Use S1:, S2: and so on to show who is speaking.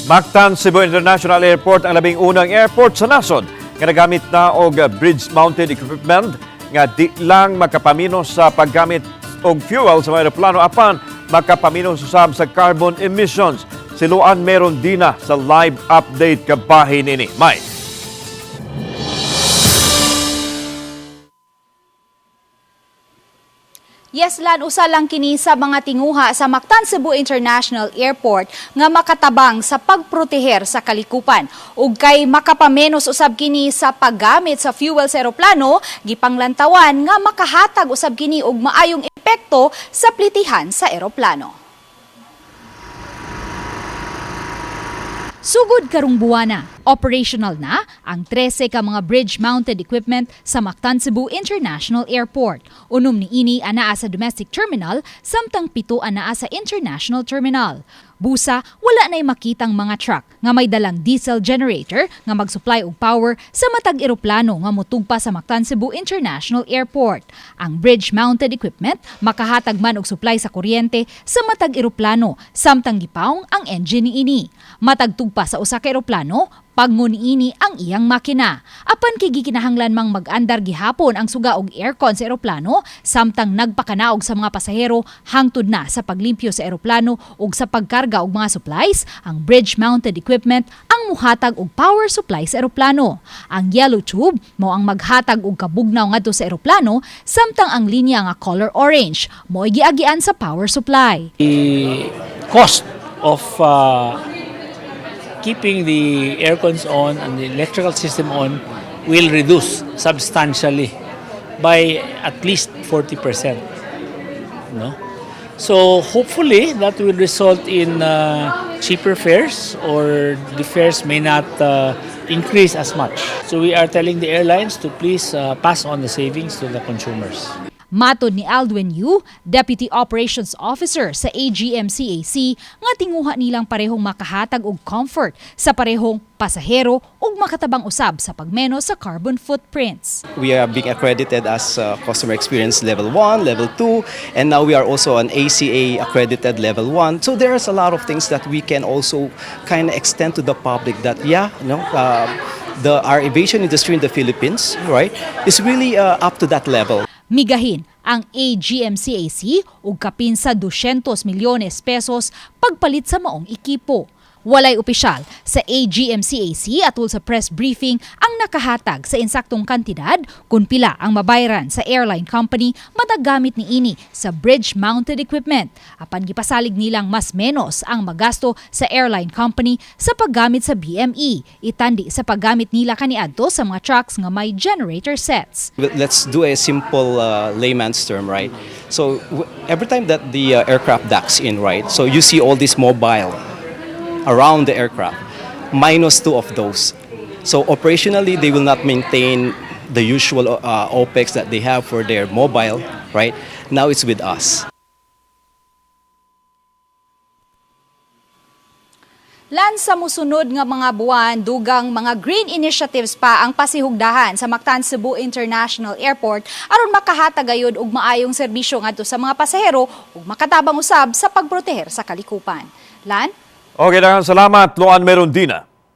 S1: Mactan Cebu International Airport ang labing unang airport sa nasod nga nagamit na og bridge-mounted equipment nga di lang makapamino sa paggamit og fuel sa mga aeroplano apan makapamino usab sa carbon emissions. Siluan meron din na sa live update kabahin ini. May
S2: Yes, lan usa lang kini sa mga tinguha sa Mactan Cebu International Airport nga makatabang sa pagproteher sa kalikupan ug kay makapamenos usab kini sa paggamit sa fuel sa eroplano, gipanglantawan nga makahatag usab kini og maayong epekto sa plitihan sa eroplano. Sugod karong buwana, operational na ang 13 ka mga bridge-mounted equipment sa Mactan Cebu International Airport. Unom ni ini anaa sa domestic terminal, samtang 7 anaa sa international terminal. Busa, wala na'y makitang mga truck nga may dalang diesel generator nga mag-supply og power sa matag eroplano nga motugpa sa Mactan Cebu International Airport. Ang bridge-mounted equipment makahatag man og supply sa kuryente sa matag eroplano, samtang gipawong ang engine niini. Matag tugpa sa usa ka eroplano, pagmuniini ang iyang makina. Apan kay gikinahanglan mang mag-andar gihapon ang suga og aircon sa eroplano, samtang nagpakanaog sa mga pasahero hangtod na sa paglimpyo sa eroplano ug sa pagkarga og mga supplies, ang bridge-mounted equipment ang muhatag og power supply sa eroplano. Ang yellow tube mao ang maghatag og kabugnaw ngadto sa eroplano, samtang ang linya nga color orange mo'y giagian sa power supply.
S3: The cost of keeping the air cons on and the electrical system on will reduce substantially by at least 40%. No? So hopefully that will result in cheaper fares, or the fares may not increase as much. So we are telling the airlines to please pass on the savings to the consumers.
S2: Matod ni Aldwin Yu, Deputy Operations Officer sa AGMCAC, nga tinguha nilang parehong makahatag og comfort sa parehong pasahero ug makatabang usab sa pagmenos sa carbon footprints.
S4: We are being accredited as Customer Experience Level 1, Level 2, and now we are also an ACA accredited Level 1. So there's a lot of things that we can also kind of extend to the public that, our aviation industry in the Philippines, right, is really up to that level.
S2: Migahin ang AGMCAC ug kapin sa 200 milyones pesos pagpalit sa maong ekipo. Walay opisyal sa AGMCAC atol sa press briefing ang nakahatag sa insaktong kantidad kung pila ang mabayaran sa airline company matagamit ni ini sa bridge-mounted equipment. Apan gipasalig nilang mas menos ang magasto sa airline company sa paggamit sa BME, itandi sa paggamit nila kaniadto sa mga trucks nga may generator sets.
S4: Let's do a simple layman's term, right? So every time that the aircraft docks in, right, so you see all this mobile around the aircraft, -2 of those. So operationally, they will not maintain the usual OPEX that they have for their mobile, right? Now it's with us.
S2: Lan sa musunod nga mga buwan, dugang mga green initiatives pa ang pasihugdahan sa Mactan Cebu International Airport aron makahatag gayud og maayong serbisyo ngadto sa mga pasahero ug makatabang usab sa pagproteher sa kalikupan. Lan?
S1: okay, salamat Luan Merondina.